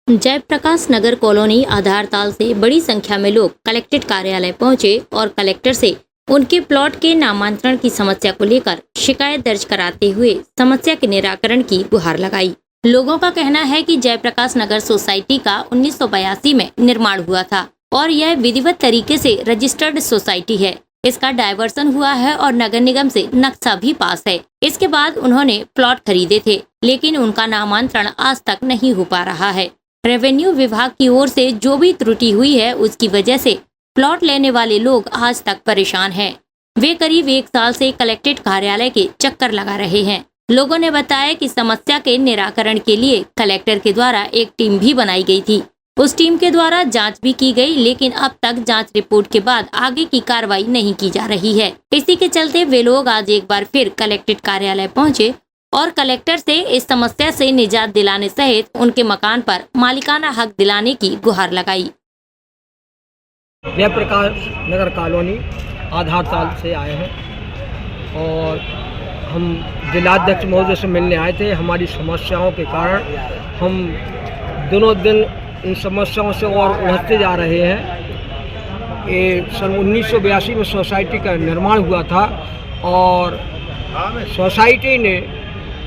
जयप्रकाश नगर colony Adhartal से बड़ी संख्या में लोग कलेक्ट्रेट कार्यालय पहुंचे और कलेक्टर से उनके प्लॉट के नामांतरण की समस्या को लेकर शिकायत दर्ज कराते हुए समस्या के निराकरण की गुहार लगाई। लोगों का कहना है कि जयप्रकाश नगर सोसाइटी का 1982 में निर्माण हुआ था और यह विधिवत तरीके से रजिस्टर्ड सोसाइटी है। इसका डायवर्सन हुआ है और नगर निगम से नक्शा भी पास है। इसके बाद उन्होंने प्लॉट खरीदे थे, लेकिन उनका नामांतरण आज तक नहीं हो पा रहा है। रेवेन्यू विभाग की ओर से जो भी त्रुटि हुई है उसकी वजह से प्लॉट लेने वाले लोग आज तक परेशान हैं। वे करीब 1 साल से कलेक्ट्रेट कार्यालय के चक्कर लगा रहे हैं। लोगों ने बताया कि समस्या के निराकरण के लिए कलेक्टर के द्वारा एक टीम भी बनाई गई थी। उस टीम के द्वारा जांच भी की गई, लेकिन अब तक जांच रिपोर्ट के बाद आगे की कार्रवाई नहीं की जा रही है। इसी के चलते वे लोग आज एक बार फिर कलेक्ट्रेट कार्यालय पहुंचे और कलेक्टर से इस समस्या से निजात दिलाने सहित उनके मकान पर मालिकाना हक दिलाने की गुहार लगाई। जयप्रकाश नगर कॉलोनी आधारताल से आए हैं और हम जिलाध्यक्ष महोदय से मिलने आए थे। हमारी समस्याओं के कारण हम दिनों दिन इन समस्याओं से और उलझते जा रहे हैं। ये सन 1982 में सोसाइटी का निर्माण हुआ था और सोसाइटी ने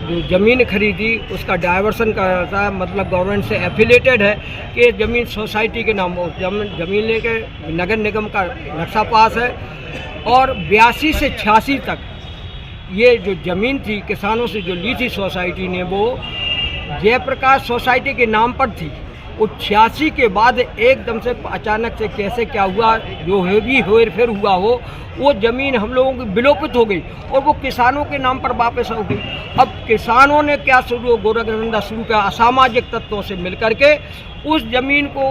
जो ज़मीन खरीदी उसका डायवर्सन करा था, मतलब गवर्नमेंट से एफिलेटेड है कि ज़मीन सोसाइटी के नाम हो। ज़मीन लेके नगर निगम का नक्शा पास है और 82 से 86 तक ये जो ज़मीन थी किसानों से जो ली थी सोसाइटी ने, वो जयप्रकाश सोसाइटी के नाम पर थी। वो 86 के बाद एकदम से अचानक से कैसे क्या हुआ, जो है भी हेर फेर हुआ हो, वो ज़मीन हम लोगों की विलोपित हो गई और वो किसानों के नाम पर वापस हो गई। अब किसानों ने क्या गोरखधंधा शुरू किया, असामाजिक तत्वों से मिलकर के उस ज़मीन को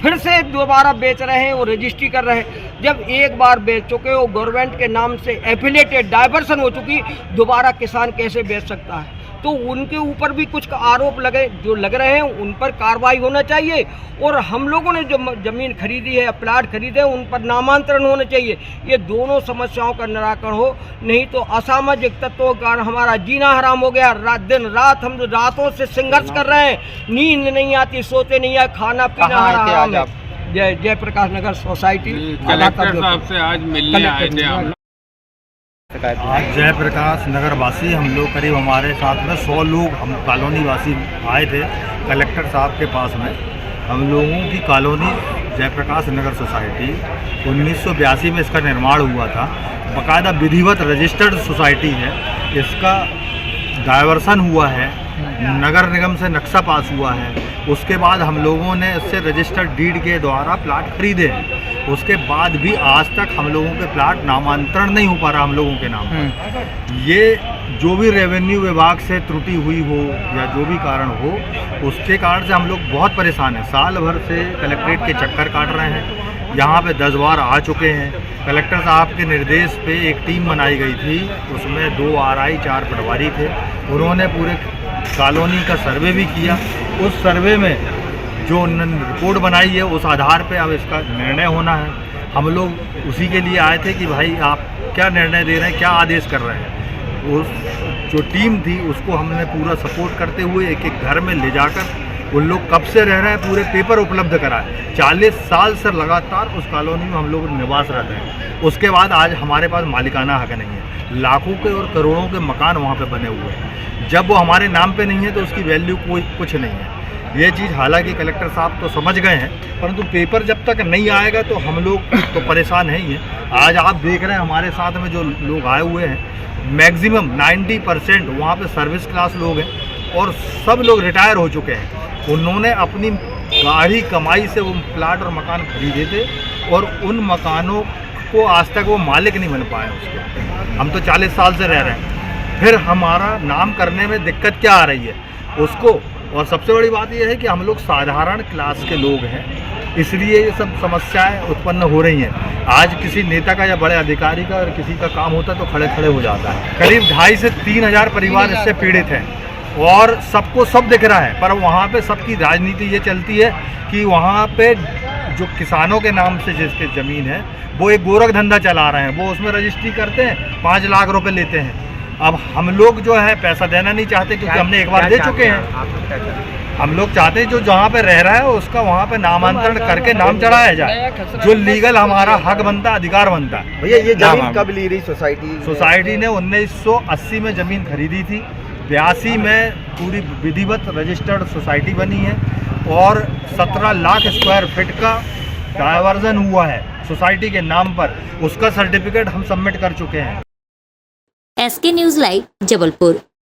फिर से दोबारा बेच रहे हैं और रजिस्ट्री कर रहे हैं। जब एक बार बेच चुके हो, गवर्नमेंट के नाम से एफिलेटेड डायवर्सन हो चुकी, दोबारा किसान कैसे बेच सकता है? तो उनके ऊपर भी कुछ आरोप लग रहे हैं, उन पर कार्रवाई होना चाहिए। और हम लोगों ने जो ज़मीन खरीदी है, प्लाट खरीदे हैं, उन पर नामांतरण होना चाहिए। ये दोनों समस्याओं का निराकरण हो, नहीं तो असामाजिक तत्वों के कारण हमारा जीना हराम हो गया। दिन रात हम रातों से संघर्ष कर रहे हैं, नींद नहीं आती, सोते नहीं है, खाना पीना हराम है। जयप्रकाश नगर सोसाइटी कलेक्टर साहब से आज मिलने आए थे हम। आज जयप्रकाश नगर वासी हम लोग करीब हमारे साथ में 100 लोग हम कॉलोनी वासी आए थे कलेक्टर साहब के पास में। हम लोगों की कॉलोनी जयप्रकाश नगर सोसाइटी 1982 में इसका निर्माण हुआ था। बाकायदा विधिवत रजिस्टर्ड सोसाइटी है। इसका डायवर्सन हुआ है, नगर निगम से नक्शा पास हुआ है। उसके बाद हम लोगों ने इससे रजिस्टर्ड डीड के द्वारा प्लाट खरीदे हैं। उसके बाद भी आज तक हम लोगों के प्लाट नामांतरण नहीं हो पा रहा हम लोगों के नाम। ये जो भी रेवेन्यू विभाग से त्रुटि हुई हो या जो भी कारण हो, उसके कारण से हम लोग बहुत परेशान हैं। साल भर से कलेक्ट्रेट के चक्कर काट रहे हैं, यहाँ पे 10 बार आ चुके हैं। कलेक्टर साहब के निर्देश पे एक टीम बनाई गई थी, उसमें 2 RI 4 पटवारी थे। उन्होंने पूरे कॉलोनी का सर्वे भी किया। उस सर्वे में जो रिपोर्ट बनाई है उस आधार पे अब इसका निर्णय होना है। हम लोग उसी के लिए आए थे कि भाई आप क्या निर्णय दे रहे हैं, क्या आदेश कर रहे हैं। उस जो टीम थी उसको हमने पूरा सपोर्ट करते हुए एक एक घर में ले जाकर उन लोग कब से रह रहे हैं पूरे पेपर उपलब्ध कराए। 40 साल से लगातार उस कॉलोनी में हम लोग निवास रहते हैं। उसके बाद आज हमारे पास मालिकाना हक नहीं है। लाखों के और करोड़ों के मकान वहाँ पे बने हुए हैं। जब वो हमारे नाम पे नहीं है तो उसकी वैल्यू कुछ नहीं है। ये चीज़ हालांकि कलेक्टर साहब तो समझ गए हैं, परंतु पेपर जब तक नहीं आएगा तो हम लोग तो परेशान हैं ही हैं। आज आप देख रहे हैं हमारे साथ में जो लोग आए हुए हैं, मैक्सिमम 90% वहाँ पे सर्विस क्लास लोग हैं और सब लोग रिटायर हो चुके हैं। उन्होंने अपनी गाढ़ी कमाई से वो प्लाट और मकान खरीदे थे और उन मकानों को आज तक वो मालिक नहीं बन पाए उसके। हम तो 40 साल से रह रहे हैं, फिर हमारा नाम करने में दिक्कत क्या आ रही है उसको। और सबसे बड़ी बात यह है कि हम लोग साधारण क्लास के लोग हैं, इसलिए ये सब समस्याएं उत्पन्न हो रही हैं। आज किसी नेता का या बड़े अधिकारी का और किसी का काम होता तो खड़े खड़े हो जाता है। करीब 2,500 से 3,000 परिवार इससे पीड़ित हैं और सबको सब दिख रहा है, पर वहाँ पे सबकी राजनीति ये चलती है कि वहाँ पे जो किसानों के नाम से जिसके ज़मीन है वो एक गोरख धंधा चला रहे हैं। वो उसमें रजिस्ट्री करते हैं, 5 लाख रुपए लेते हैं। अब हम लोग जो है पैसा देना नहीं चाहते क्योंकि हमने एक बार दे चुके हैं। हम लोग चाहते हैं जो जहाँ पे रह रहा है उसका वहाँ पे नामांतरण करके नाम चढ़ाया जाए, जो लीगल हमारा हक बनता है, अधिकार बनता है। भैया ये जमीन कब ली रही सोसाइटी ने 1980 में ज़मीन खरीदी थी, 82 में पूरी विधिवत रजिस्टर्ड सोसाइटी बनी है और 17 लाख स्क्वायर फीट का डायवर्जन हुआ है सोसाइटी के नाम पर, उसका सर्टिफिकेट हम सबमिट कर चुके हैं। SK news live Jabalpur.